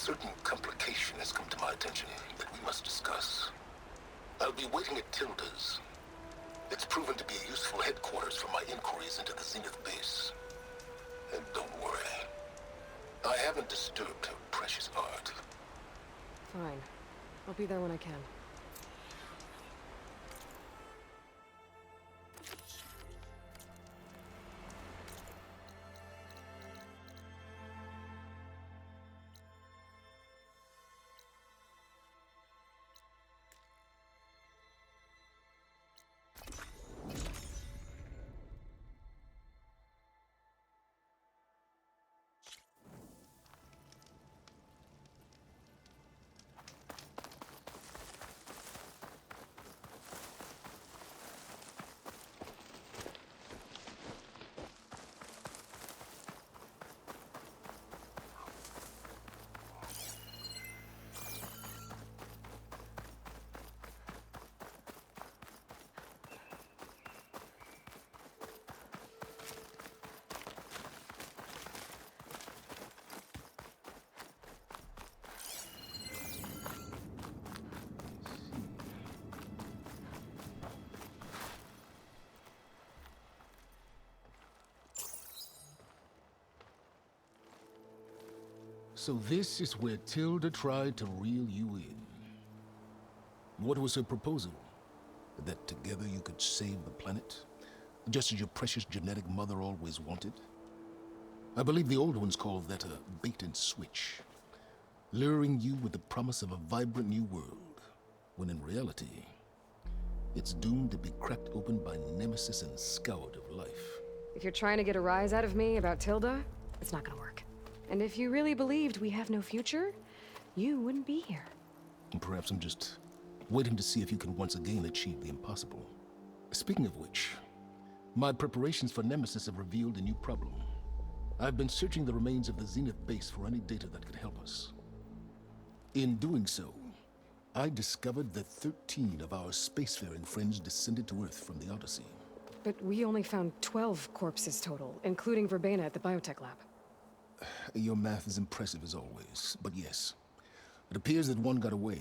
certain complication has come to my attention that we must discuss. I'll be waiting at Tilda's. It's proven to be a useful headquarters for my inquiries into the Zenith base. And don't worry, I haven't disturbed her precious art. Fine. I'll be there when I can. So this is where Tilda tried to reel you in. What was her proposal? That together you could save the planet? Just as your precious genetic mother always wanted? I believe the old ones called that a bait and switch. Luring you with the promise of a vibrant new world, when in reality, it's doomed to be cracked open by Nemesis and scoured of life. If you're trying to get a rise out of me about Tilda, it's not gonna work. And if you really believed we have no future, you wouldn't be here. And perhaps I'm just waiting to see if you can once again achieve the impossible. Speaking of which, my preparations for Nemesis have revealed a new problem. I've been searching the remains of the Zenith base for any data that could help us. In doing so, I discovered that 13 of our spacefaring friends descended to Earth from the Odyssey. But we only found 12 corpses total, including Verbena at the biotech lab. Your math is impressive as always, but yes. It appears that one got away.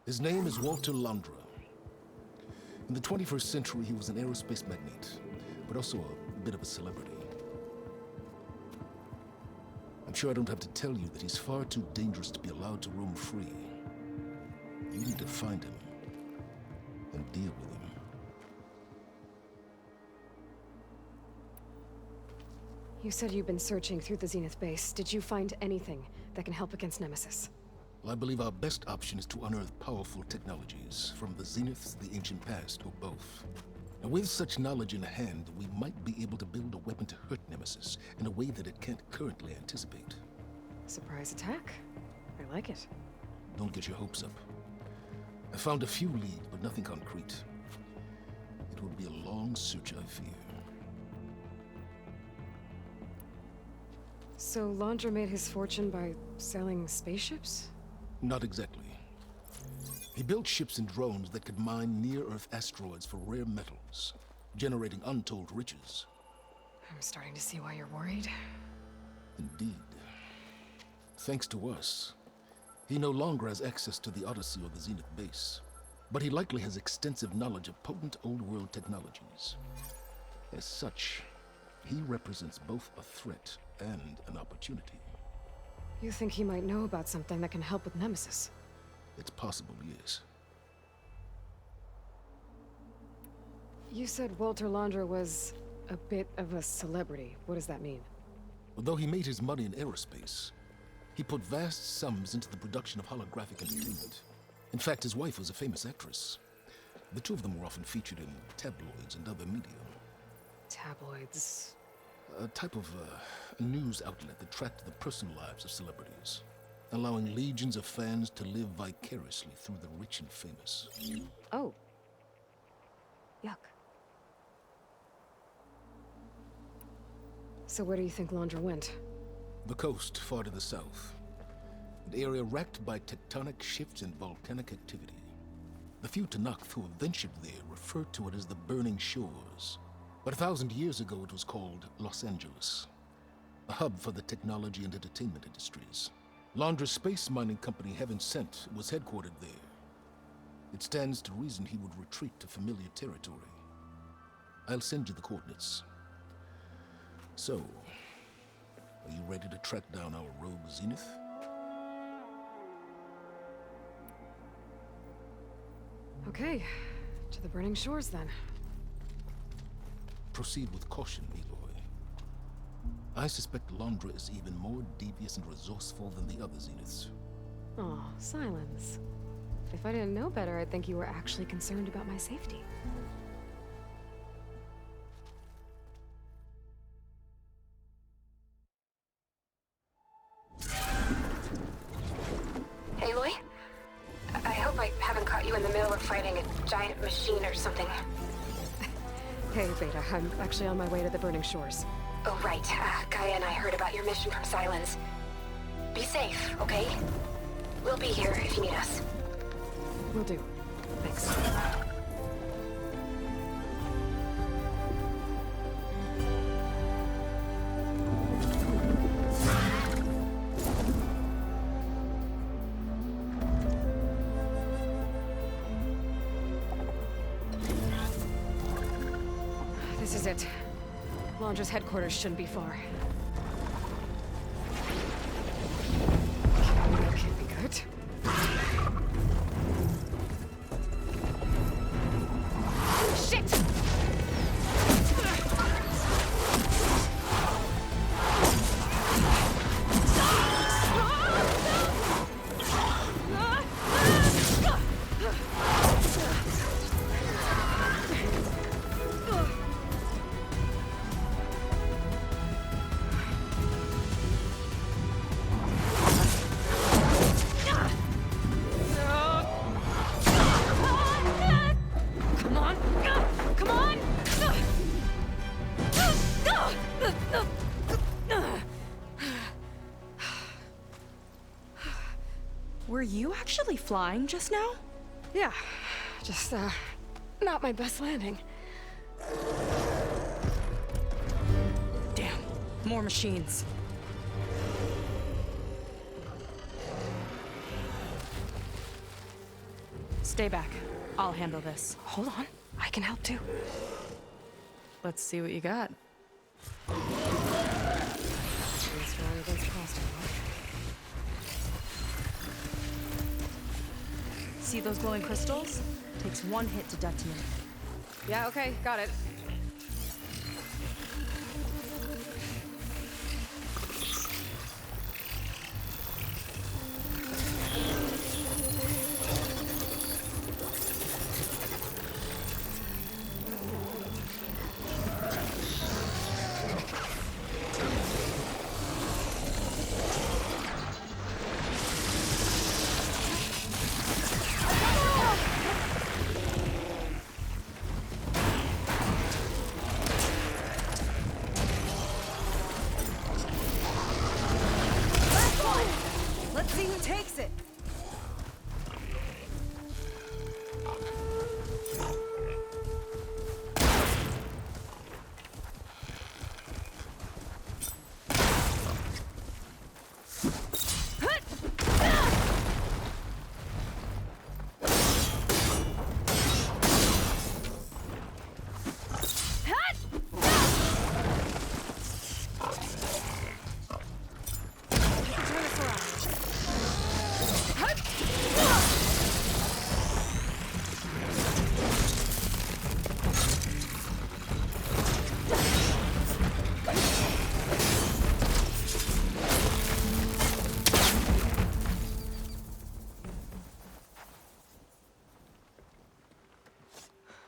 His name is Walter Londra. In the 21st century, he was an aerospace magnate, but also a bit of a celebrity. I'm sure I don't have to tell you that he's far too dangerous to be allowed to roam free. You need to find him and deal with him. You said you've been searching through the Zenith base. Did you find anything that can help against Nemesis? Well, I believe our best option is to unearth powerful technologies, from the Zeniths, the ancient past, or both. And with such knowledge in hand, we might be able to build a weapon to hurt Nemesis in a way that it can't currently anticipate. Surprise attack? I like it. Don't get your hopes up. I found a few leads, but nothing concrete. It will be a long search, I fear. So Londra made his fortune by selling spaceships? Not exactly. He built ships and drones that could mine near-Earth asteroids for rare metals, generating untold riches. I'm starting to see why you're worried. Indeed. Thanks to us, he no longer has access to the Odyssey or the Zenith base, but he likely has extensive knowledge of potent old-world technologies. As such, he represents both a threat and an opportunity. You think he might know about something that can help with Nemesis? It's possible, yes. You said Walter Londra was a bit of a celebrity. What does that mean? Although he made his money in aerospace, he put vast sums into the production of holographic entertainment. In fact, his wife was a famous actress. The two of them were often featured in tabloids and other media. Tabloids? A type of news outlet that tracked the personal lives of celebrities, allowing legions of fans to live vicariously through the rich and famous. Oh. Yuck. So where do you think Londra went? The coast, far to the south. An area racked by tectonic shifts and volcanic activity. The few Tenakth who have ventured there refer to it as the Burning Shores. But 1,000 years ago it was called Los Angeles, a hub for the technology and entertainment industries. Laundra space mining company Heaven Sent was headquartered there. It stands to reason he would retreat to familiar territory. I'll send you the coordinates. So, are you ready to track down our rogue Zenith? Okay, to the Burning Shores then. Proceed with caution, Aloy. I suspect Laundra is even more devious and resourceful than the other Zeniths. Oh, Silence. If I didn't know better, I'd think you were actually concerned about my safety. Aloy? I hope I haven't caught you in the middle of fighting a giant machine or something. Hey, Beta, I'm actually on my way to the Burning Shores. Oh, right. Gaia and I heard about your mission from Silence. Be safe, okay? We'll be here if you need us. Will do. Thanks. This is it. Laundra's headquarters shouldn't be far. That can't be good. Shit! Come on! Come on! Were you actually flying just now? Yeah, just, not my best landing. Damn, more machines. Stay back. I'll handle this. Hold on, I can help too. Let's see what you got. Strong against Cluster. See those glowing crystals? Takes one hit to detonate. Yeah, okay, got it. Let's see who takes it.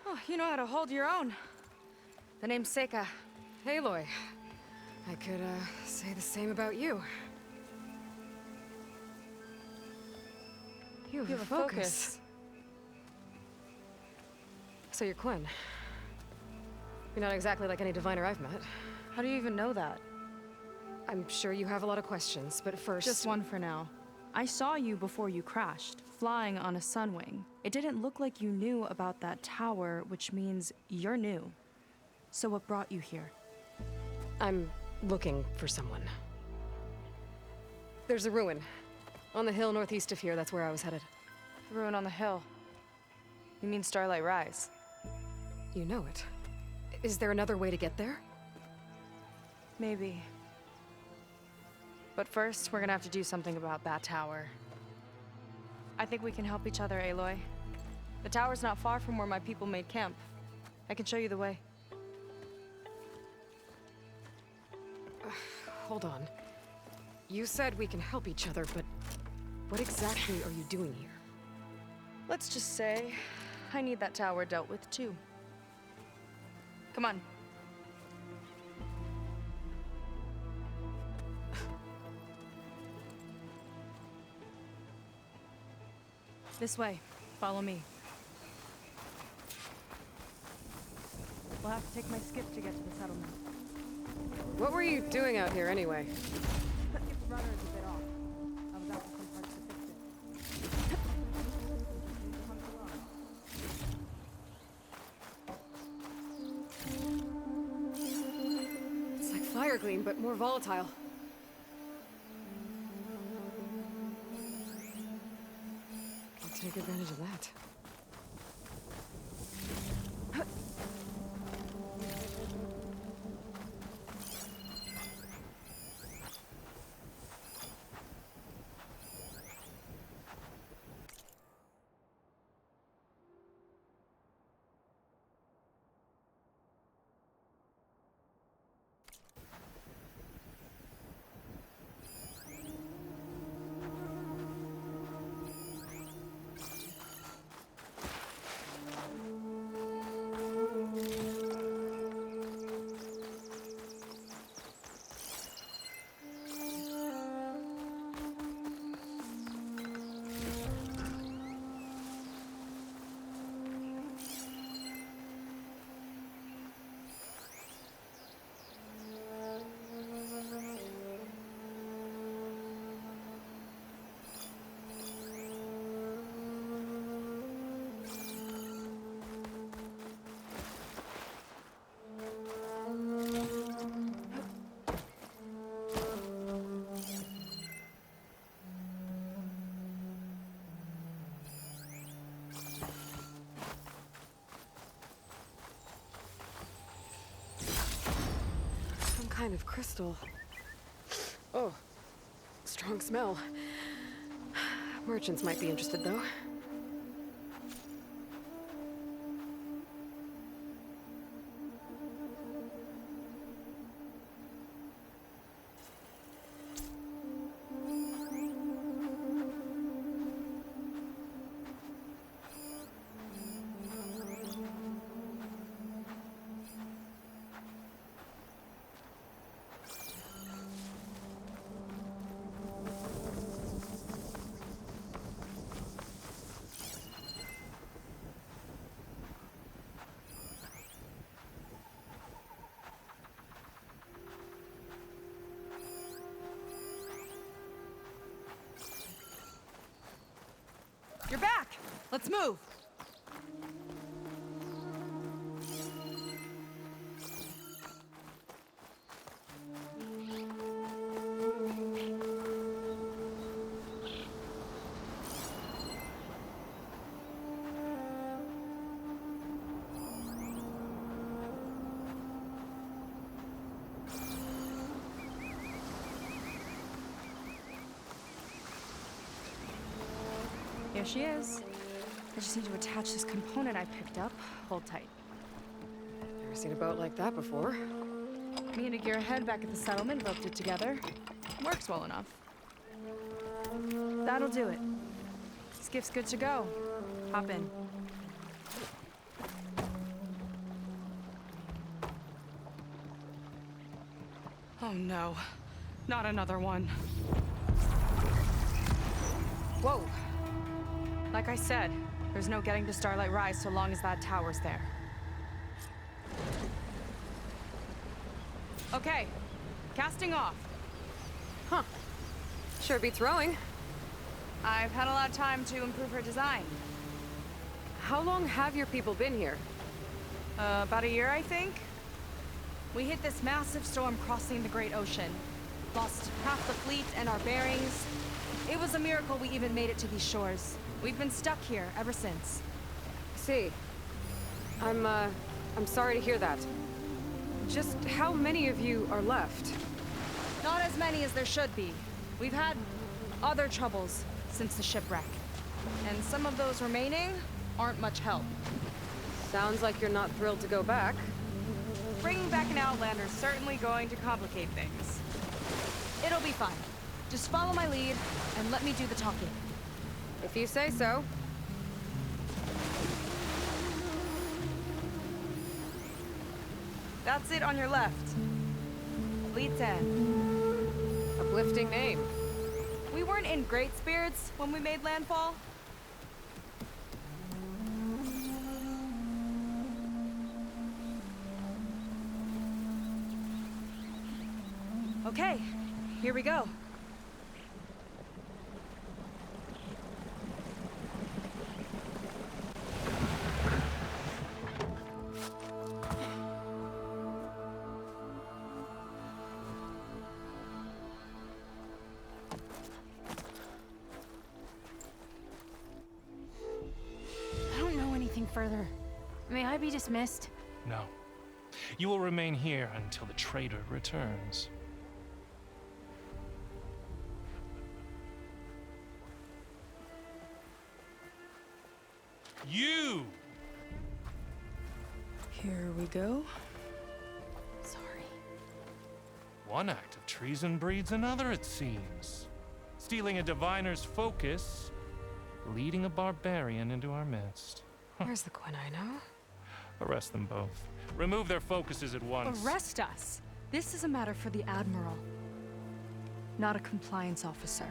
Oh, you know how to hold your own. The name's Seika. Aloy. I could, say the same about you. You have a focus. So you're Quinn. You're not exactly like any diviner I've met. How do you even know that? I'm sure you have a lot of questions, but first... Just one for now. I saw you before you crashed, flying on a sunwing. It didn't look like you knew about that tower, which means you're new. So what brought you here? I'm looking for someone. There's a ruin On the hill northeast of here, that's where I was headed. The ruin on the hill. You mean Starlight Rise? You know it. Is there another way to get there? Maybe. But first, we're gonna have to do something about that tower. I think we can help each other, Aloy. The tower's not far from where my people made camp. I can show you the way. Hold on. You said we can help each other, but what exactly are you doing here? Let's just say, I need that tower dealt with too. Come on. This way. Follow me. We'll have to take my skiff to get to the settlement. What were you doing out here anyway? If the rudder is a bit off, I was out for some parts to fix it. It's like fire gleam, but more volatile. I'll take advantage of that. Kind of crystal. Oh, strong smell. Merchants might be interested, though. You're back! Let's move! Here she is. I just need to attach this component I picked up. Hold tight. Never seen a boat like that before. Me and a gearhead back at the settlement roped it together. Works well enough. That'll do it. Skiff's good to go. Hop in. Oh no. Not another one. Whoa. Like I said, there's no getting to Starlight Rise so long as that tower's there. Okay, casting off. Huh. Sure beats rowing. I've had a lot of time to improve her design. How long have your people been here? About a year, I think. We hit this massive storm crossing the Great Ocean. Lost half the fleet and our bearings. It was a miracle we even made it to these shores. We've been stuck here ever since. See, I'm sorry to hear that. Just how many of you are left? Not as many as there should be. We've had other troubles since the shipwreck. And some of those remaining aren't much help. Sounds like you're not thrilled to go back. Bringing back an Outlander's certainly going to complicate things. It'll be fine. Just follow my lead and let me do the talking. If you say so. That's it on your left. Litan. Uplifting name. We weren't in great spirits when we made landfall. Okay, here we go. I don't know anything further. May I be dismissed? No. You will remain here until the traitor returns. You! Here we go. Sorry. One act of treason breeds another, it seems. Stealing a diviner's focus, leading a barbarian into our midst. Where's the Quinn I know? Arrest them both. Remove their focuses at once. Arrest us! This is a matter for the Admiral, not a compliance officer.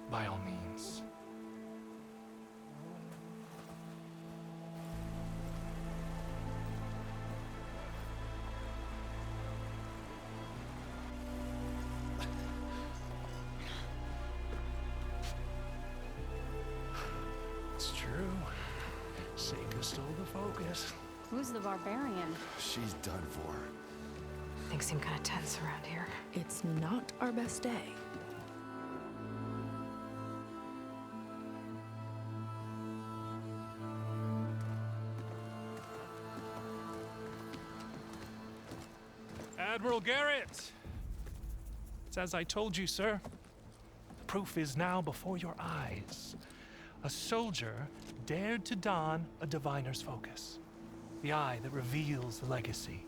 By all means. It's true. Seika stole the focus. Who's the barbarian? She's done for. Things seem kind of tense around here. It's not our best day. Admiral Garrett! It's as I told you, sir. The proof is now before your eyes. A soldier dared to don a diviner's focus. The eye that reveals the legacy.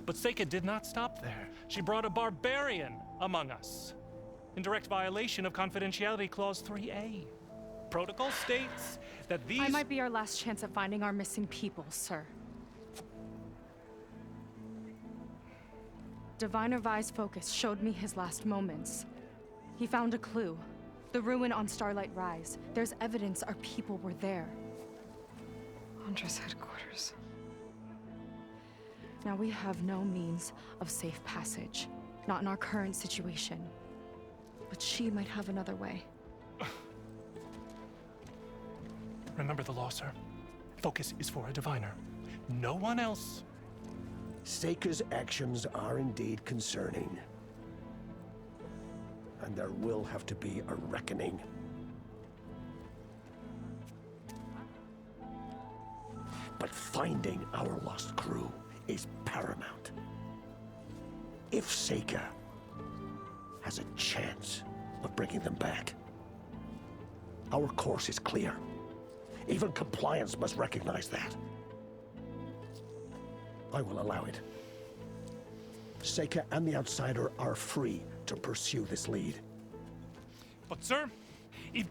But Seika did not stop there. She brought a barbarian among us. In direct violation of Confidentiality Clause 3A. Protocol states that these... I might be our last chance at finding our missing people, sir. Diviner Vi's focus showed me his last moments. He found a clue. The ruin on Starlight Rise. There's evidence our people were there. Huntress headquarters. Now we have no means of safe passage. Not in our current situation. But she might have another way. Remember the law, sir. Focus is for a diviner. No one else. Seika's actions are indeed concerning. And there will have to be a reckoning. But finding our lost crew is paramount. If Seika has a chance of bringing them back, our course is clear. Even compliance must recognize that. I will allow it. Seika and the Outsider are free to pursue this lead. But, sir, if...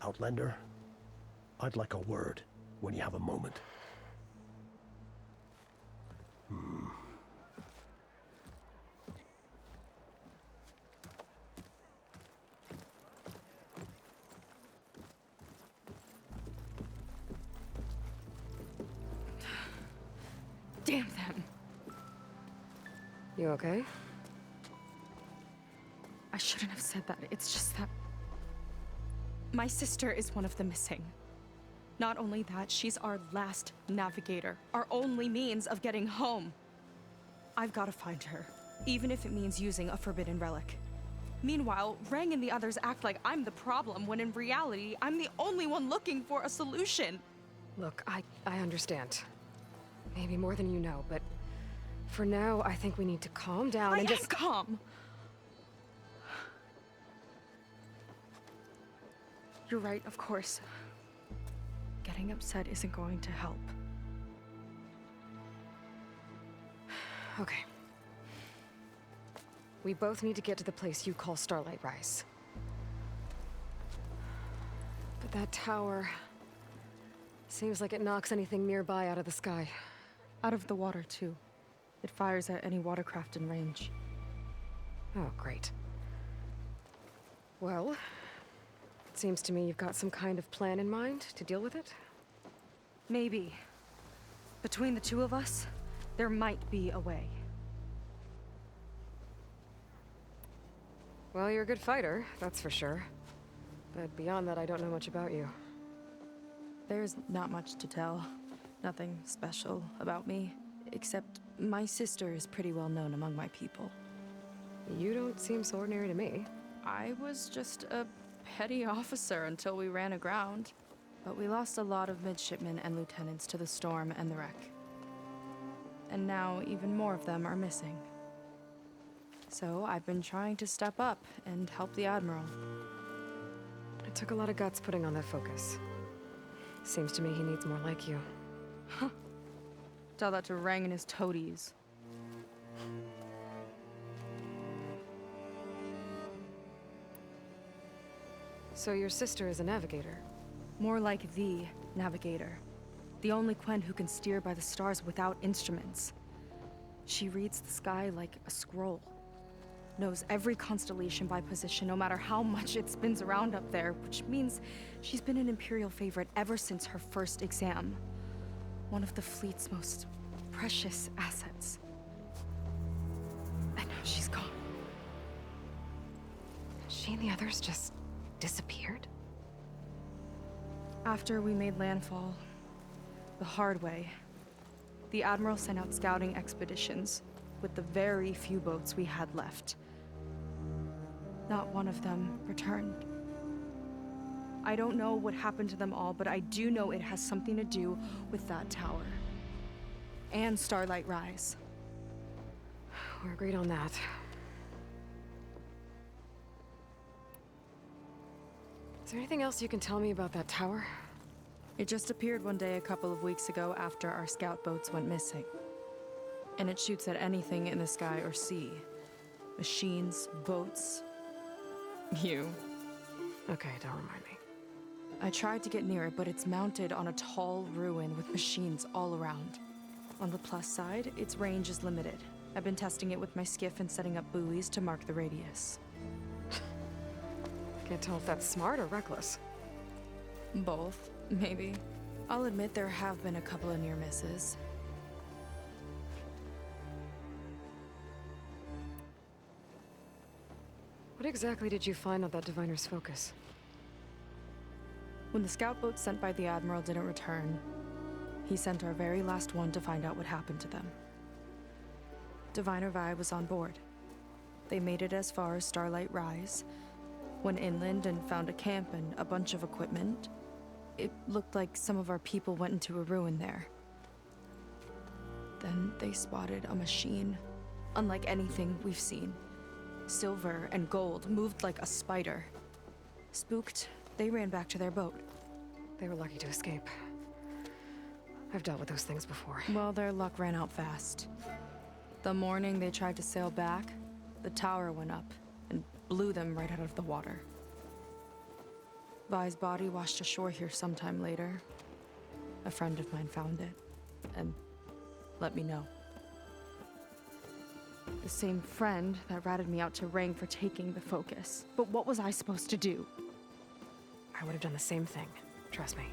Outlander, I'd like a word when you have a moment. Damn them! You okay? I shouldn't have said that. It's just that... my sister is one of the missing. Not only that, she's our last navigator, our only means of getting home. I've got to find her, even if it means using a forbidden relic. Meanwhile, Rang and the others act like I'm the problem, when in reality, I'm the only one looking for a solution. Look, I understand. Maybe more than you know, but for now, I think we need to calm down and just... calm. You're right, of course. Getting upset isn't going to help. Okay. We both need to get to the place you call Starlight Rise. But that tower... seems like it knocks anything nearby out of the sky. Out of the water, too. It fires at any watercraft in range. Oh, great. Well, it seems to me you've got some kind of plan in mind to deal with it. Maybe. Between the two of us, there might be a way. Well, you're a good fighter, that's for sure. But beyond that, I don't know much about you. There's not much to tell. Nothing special about me, except my sister is pretty well known among my people. You don't seem so ordinary to me. I was just a petty officer until we ran aground. But we lost a lot of midshipmen and lieutenants to the storm and the wreck. And now even more of them are missing. So I've been trying to step up and help the Admiral. It took a lot of guts putting on that focus. Seems to me he needs more like you. Tell that to Rang and his toadies. So your sister is a navigator? More like the navigator. The only Quen who can steer by the stars without instruments. She reads the sky like a scroll. Knows every constellation by position, no matter how much it spins around up there, which means she's been an Imperial favorite ever since her first exam. One of the fleet's most precious assets. And now she's gone. She and the others just disappeared? After we made landfall, the hard way, the Admiral sent out scouting expeditions with the very few boats we had left. Not one of them returned. I don't know what happened to them all, but I do know it has something to do with that tower. And Starlight Rise. We're agreed on that. Is there anything else you can tell me about that tower? It just appeared one day a couple of weeks ago after our scout boats went missing. And it shoots at anything in the sky or sea. Machines, boats. You. Okay, don't remind me. I tried to get near it, but it's mounted on a tall ruin with machines all around. On the plus side, its range is limited. I've been testing it with my skiff and setting up buoys to mark the radius. Can't tell if that's smart or reckless. Both, maybe. I'll admit there have been a couple of near misses. What exactly did you find on that Diviner's focus? When the scout boat sent by the Admiral didn't return, he sent our very last one to find out what happened to them. Diviner Vi was on board. They made it as far as Starlight Rise, went inland and found a camp and a bunch of equipment. It looked like some of our people went into a ruin there. Then they spotted a machine, unlike anything we've seen. Silver and gold, moved like a spider. Spooked, they ran back to their boat. They were lucky to escape. I've dealt with those things before. Well, their luck ran out fast. The morning they tried to sail back, the tower went up and blew them right out of the water. Vi's body washed ashore here sometime later. A friend of mine found it and let me know. The same friend that ratted me out to Rang for taking the focus. But what was I supposed to do? I would have done the same thing. Trust me.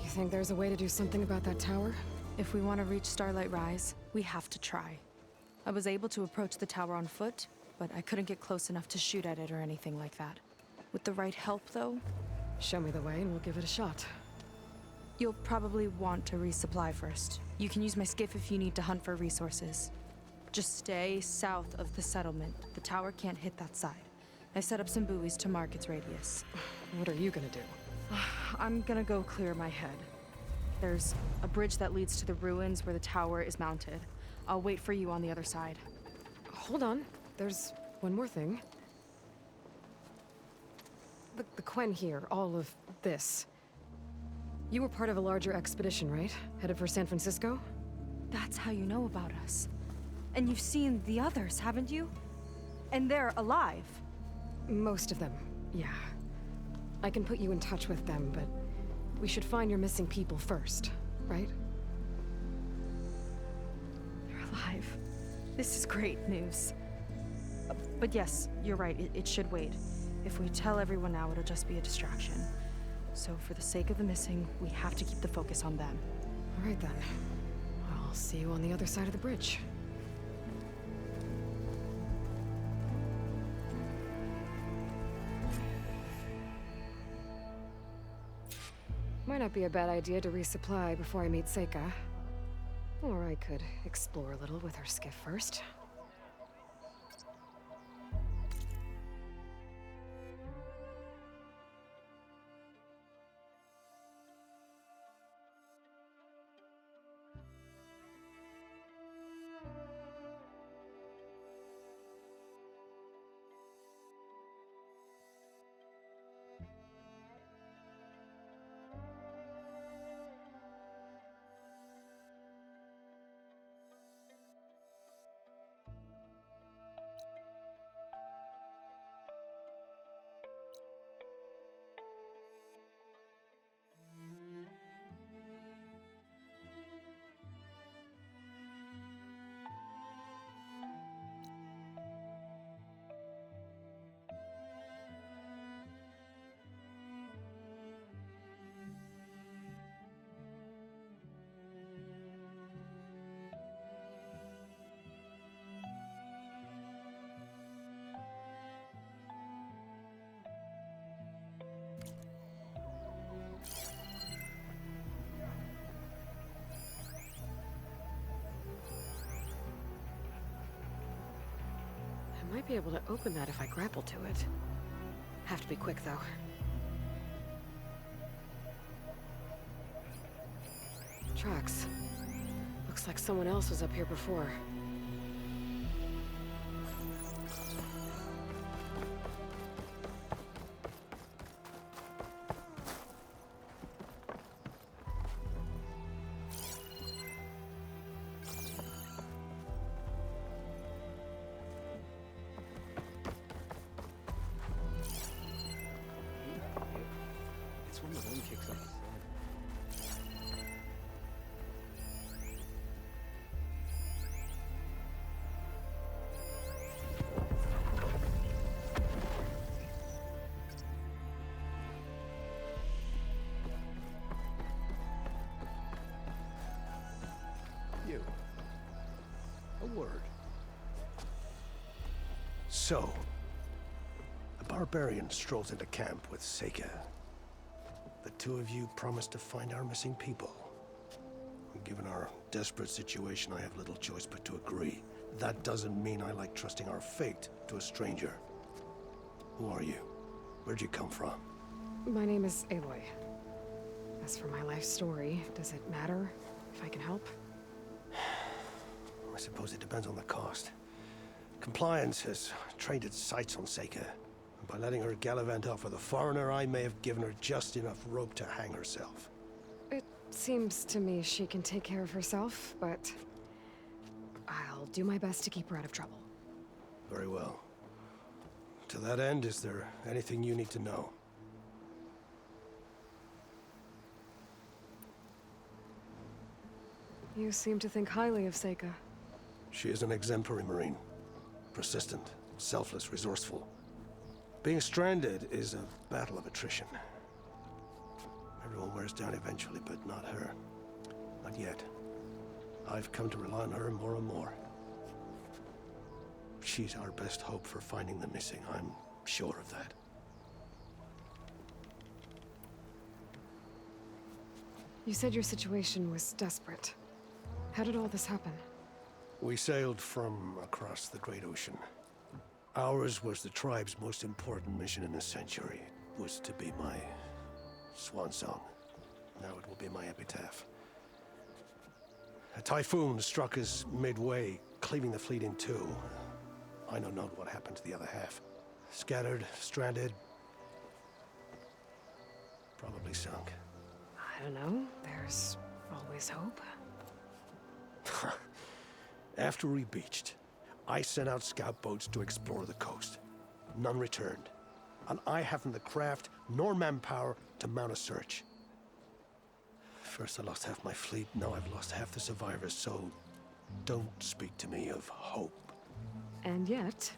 You think there's a way to do something about that tower? If we want to reach Starlight Rise, we have to try. I was able to approach the tower on foot, but I couldn't get close enough to shoot at it or anything like that. With the right help, though, Show me the way and we'll give it a shot. you'll probably want to resupply first. You can use my skiff if you need to hunt for resources. Just stay south of the settlement. The tower can't hit that side. I set up some buoys to mark its radius. What are you gonna do? I'm gonna go clear my head. There's a bridge that leads to the ruins where the tower is mounted. I'll wait for you on the other side. Hold on. There's one more thing. The Quen here, all of this. You were part of a larger expedition, right? Headed for San Francisco? That's how you know about us. And you've seen the others, haven't you? And they're alive. Most of them, yeah. I can put you in touch with them, but we should find your missing people first, right? They're alive. This is great news. But yes, you're right, it should wait. If we tell everyone now, it'll just be a distraction. So for the sake of the missing, we have to keep the focus on them. All right then. I'll see you on the other side of the bridge. Might not be a bad idea to resupply before I meet Seika. Or I could explore a little with her skiff first. I might be able to open that if I grapple to it. Have to be quick, though. Tracks. Looks like someone else was up here before. It's when the wind kicks up the sun. You. A word. So, a barbarian strolls into camp with Seika. The two of you promised to find our missing people. Given our desperate situation, I have little choice but to agree. That doesn't mean I like trusting our fate to a stranger. Who are you? Where'd you come from? My name is Aloy. As for my life story, does it matter if I can help? I suppose it depends on the cost. Compliance has trained its sights on Seika. And by letting her gallivant off with a foreigner, I may have given her just enough rope to hang herself. It seems to me she can take care of herself, but I'll do my best to keep her out of trouble. Very well. To that end, is there anything you need to know? You seem to think highly of Seika. She is an exemplary Marine. Persistent, selfless, resourceful. Being stranded is a battle of attrition. Everyone wears down eventually, but not her. Not yet. I've come to rely on her more and more. She's our best hope for finding the missing, I'm sure of that. You said your situation was desperate. How did all this happen? We sailed from across the Great Ocean. Ours was the tribe's most important mission in a century. It was to be my swan song. Now it will be my epitaph. A typhoon struck us midway, cleaving the fleet in two. I know not what happened to the other half. Scattered, stranded, probably sunk. I don't know. There's always hope. After we beached, I sent out scout boats to explore the coast. None returned. And I haven't the craft nor manpower to mount a search. First I lost half my fleet, now I've lost half the survivors, so don't speak to me of hope. And yet,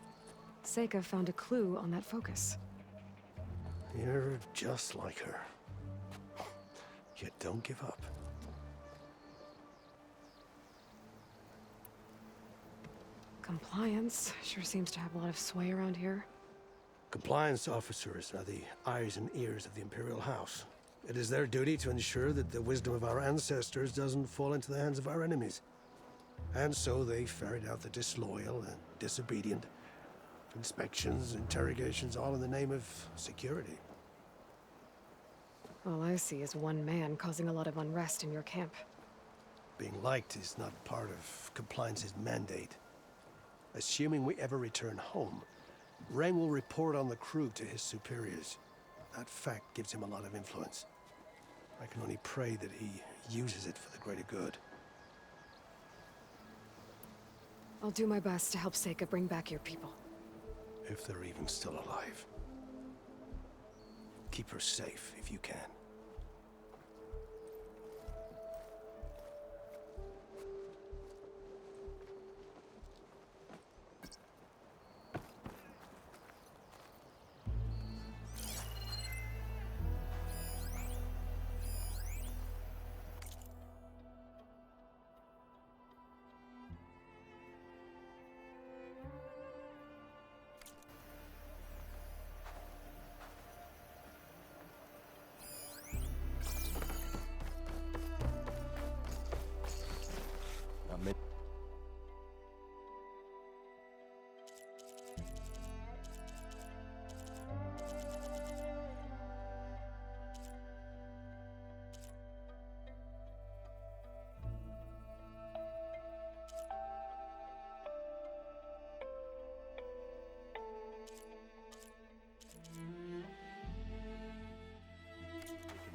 Seika found a clue on that focus. You're just like her. Yet don't give up. Compliance sure seems to have a lot of sway around here. Compliance officers are the eyes and ears of the Imperial House. It is their duty to ensure that the wisdom of our ancestors doesn't fall into the hands of our enemies. And so they ferret out the disloyal and disobedient. Inspections, interrogations, all in the name of security. All I see is one man causing a lot of unrest in your camp. Being liked is not part of Compliance's mandate. Assuming we ever return home, Rang will report on the crew to his superiors. That fact gives him a lot of influence. I can only pray that he uses it for the greater good. I'll do my best to help Seika bring back your people. If they're even still alive. Keep her safe if you can.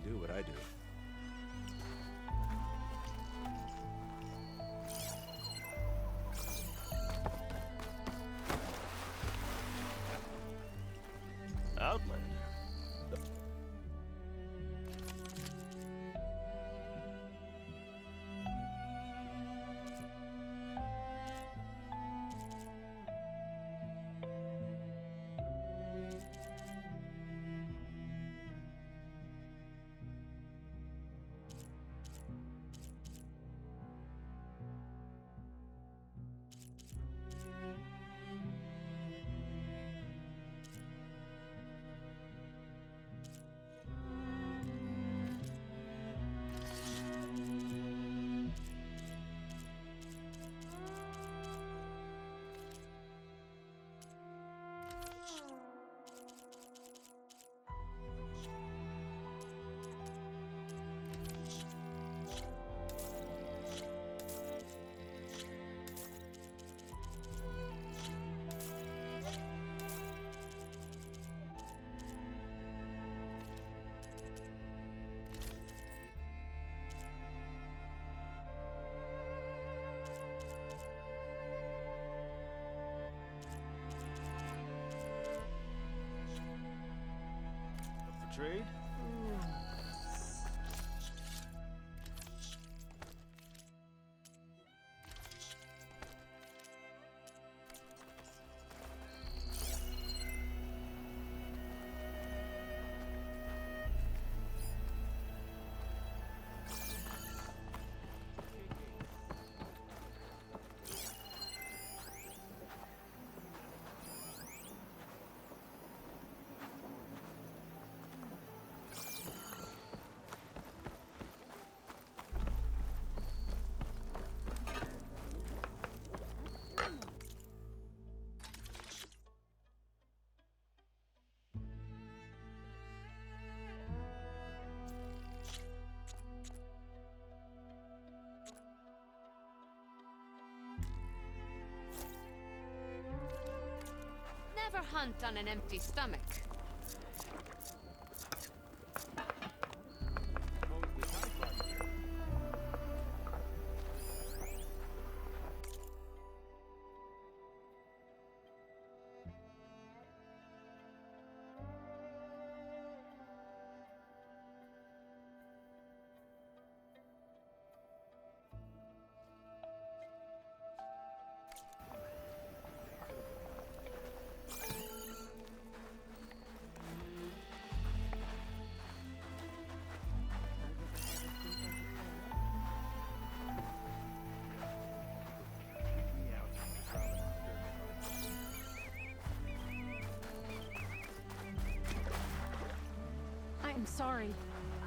Do what I do. Outlander. Up for trade? never hunt on an empty stomach. I'm sorry.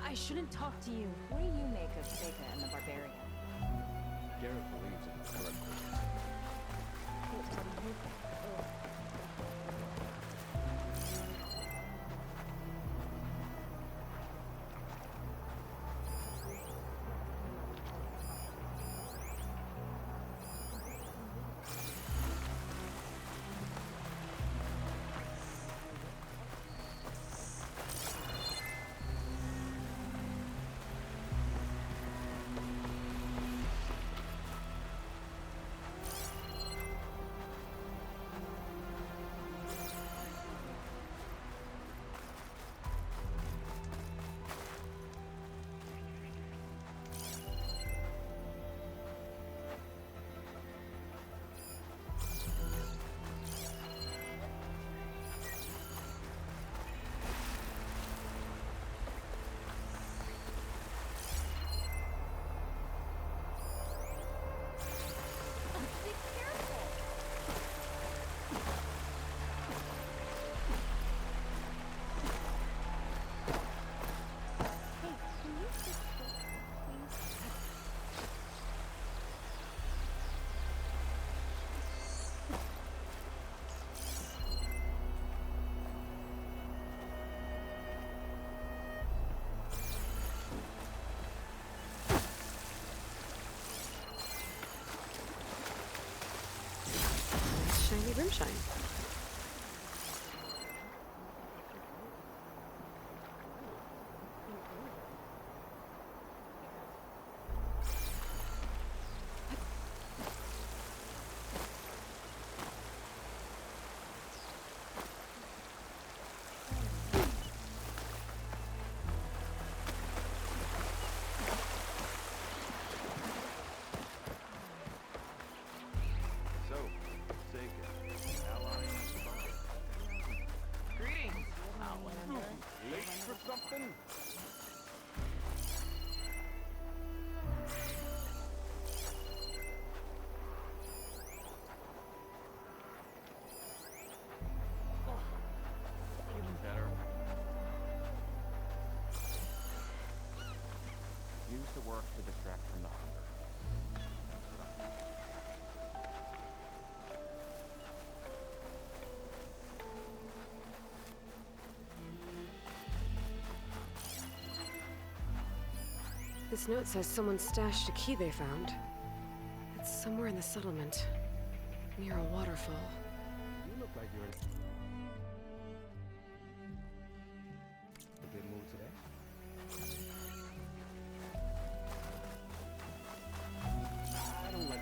I shouldn't talk to you. What do you make of Seika and the Barbarian? Garrett believes in the correct course. What do you think? Shiny rimshine. So, Seika, allying with the Barbarian. Greetings. Late for something? Feeling better. Use the work to distract from the hunger. This note says someone stashed a key they found. It's somewhere in the settlement, near a waterfall. You look like you're in a good mood today. I don't like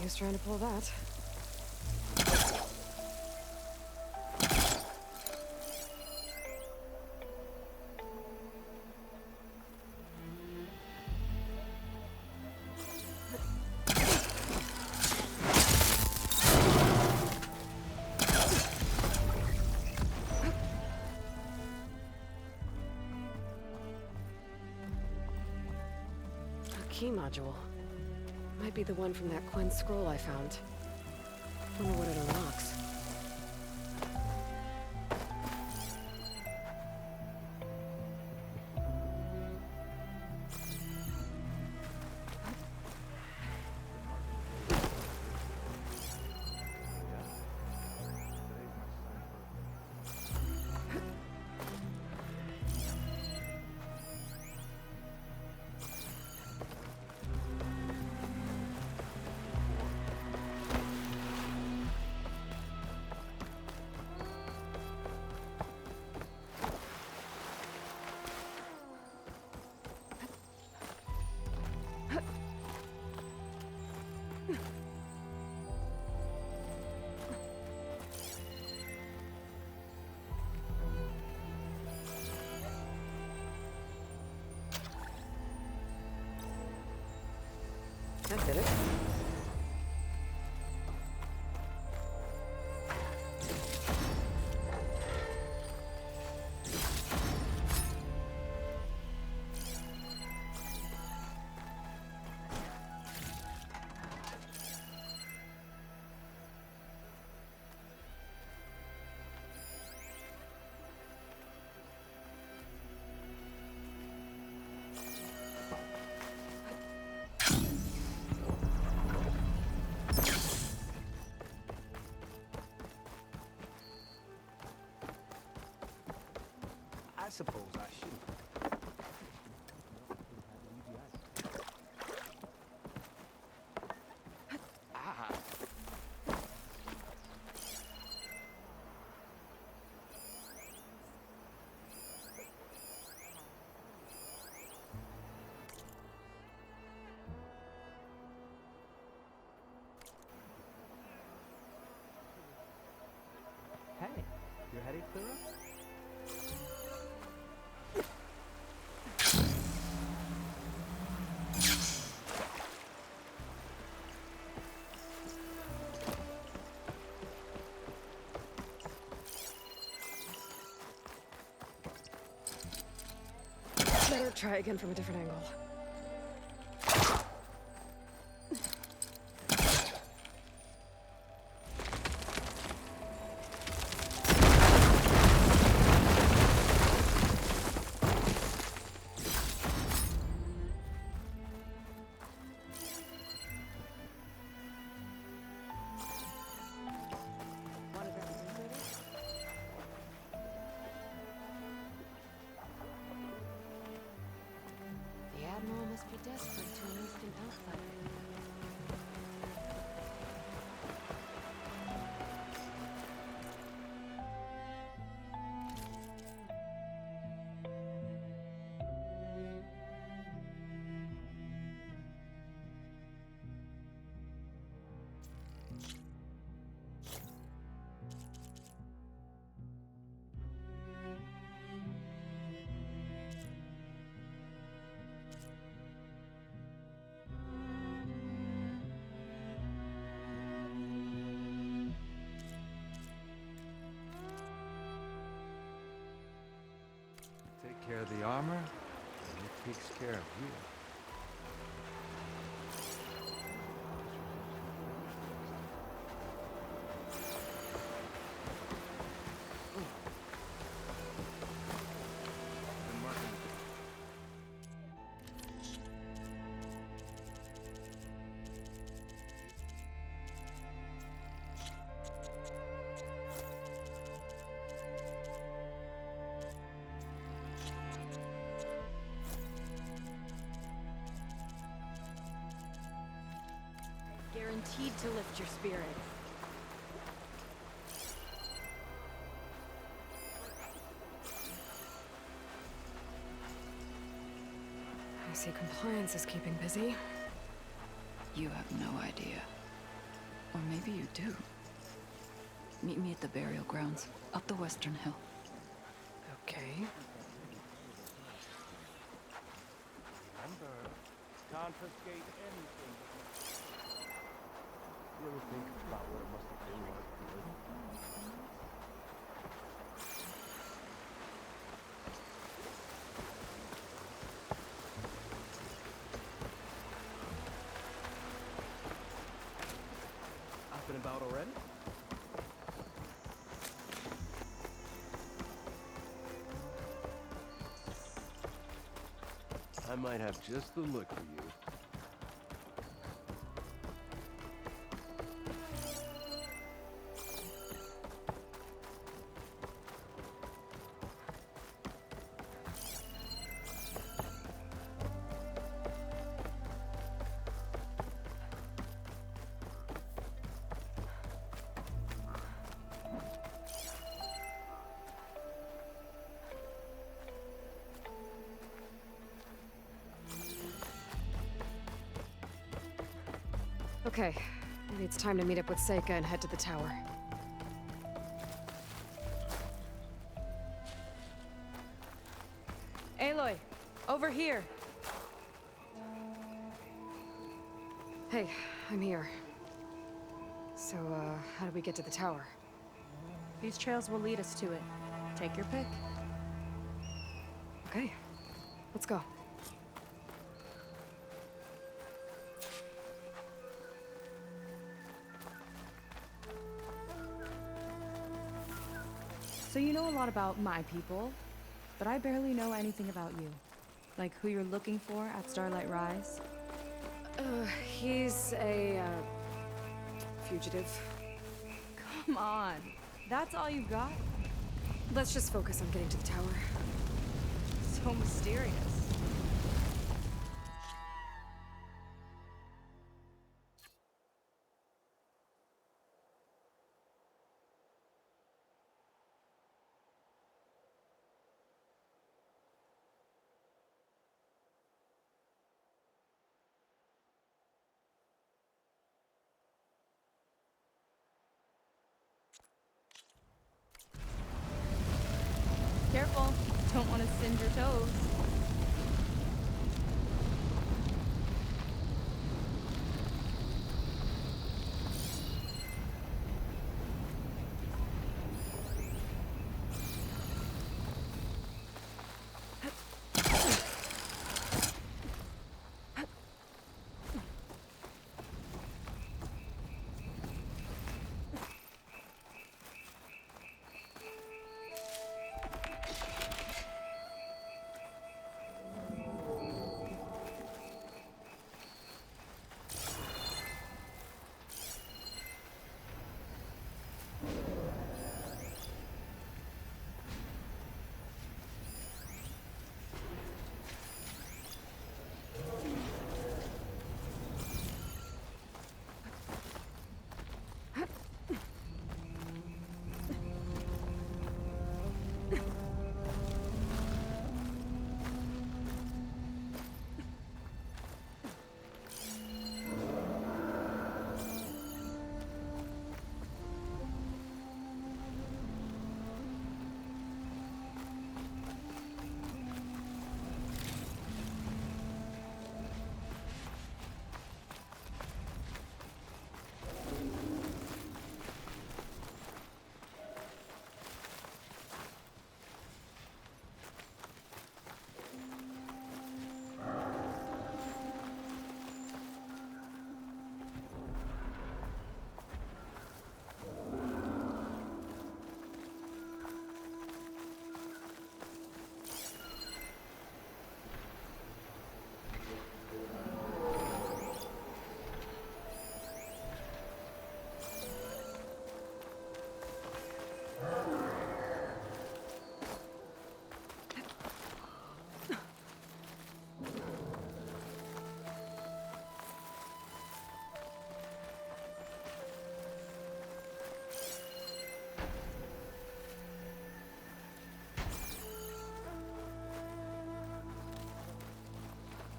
use trying to pull that. Key module. Might be the one from that Quen scroll I found. Wonder what it unlocks. That did it. I suppose I should. Ah. Hey, your headache clear up? Better try again from a different angle. The Admiral must be desperate to enlist an outsider. Take care of the armor, and it takes care of you. Guaranteed to lift your spirits. I see compliance is keeping busy. You have no idea. Or maybe you do. Meet me at the burial grounds, up the western hill. Okay. Remember, confiscate anything. You ever think about what it must have been like to live? Up and about already? I might have just the look for you. Okay, maybe it's time to meet up with Seika and head to the tower. Aloy, over here. Hey, I'm here. So, how do we get to the tower? These trails will lead us to it. Take your pick. Okay, let's go. So you know a lot about my people, but I barely know anything about you. Like who you're looking for at Starlight Rise. He's a, fugitive. Come on, that's all you got? Let's just focus on getting to the tower. So mysterious. Careful, don't want to singe your toes.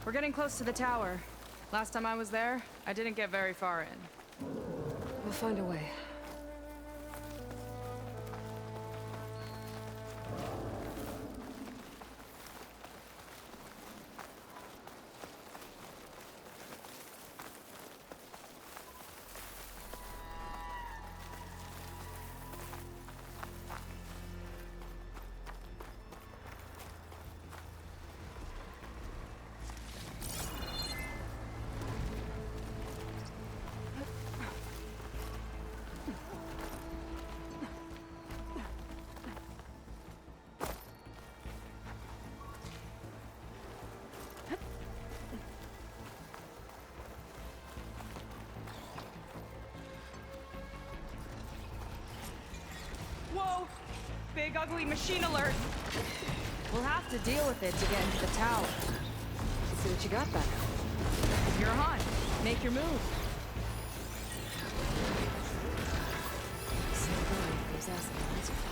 We're getting close to the tower. Last time I was there, I didn't get very far in. We'll find a way. Whoa! Big ugly machine alert! We'll have to deal with it to get into the tower. Let's see what you got back. You're on. Make your move. So those acid lines are fine.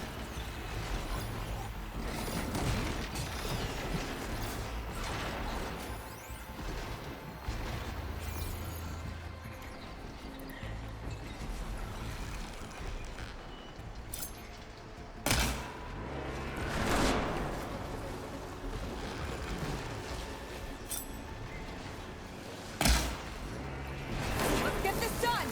Let's get this done!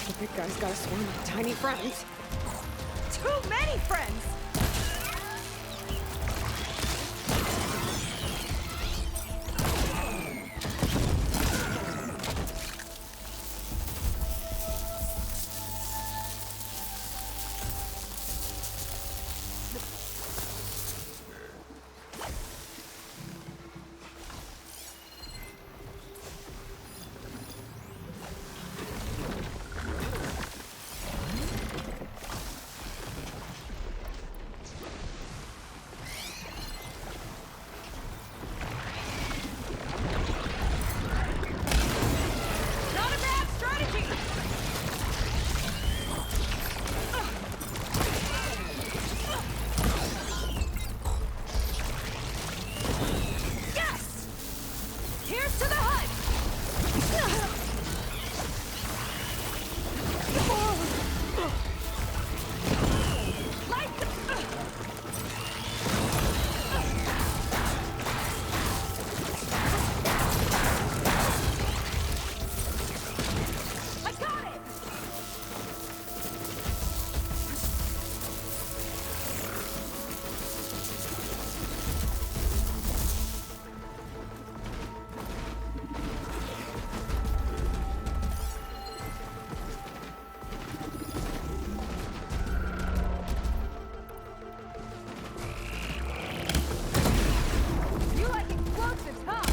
The big guy's got a swarm of tiny friends. Too many friends! Not a bad strategy! Yes! Here's to the hut! Light I got it! You like explosives, huh?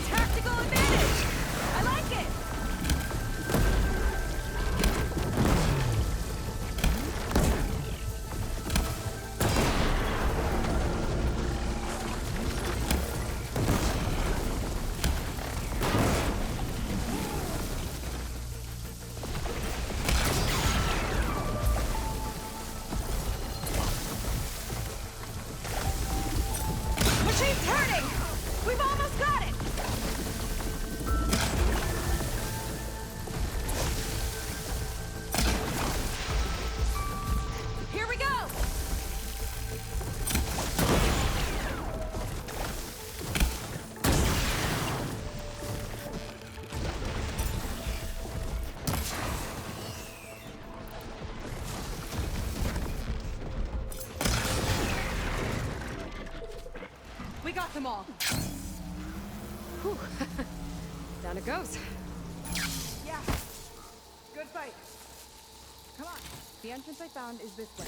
Tactical advantage! I like it! Machine's turning! We've almost got it! Here we go! We got them all. Whew. Down it goes. Yeah. Good fight. Come on. The entrance I found is this way.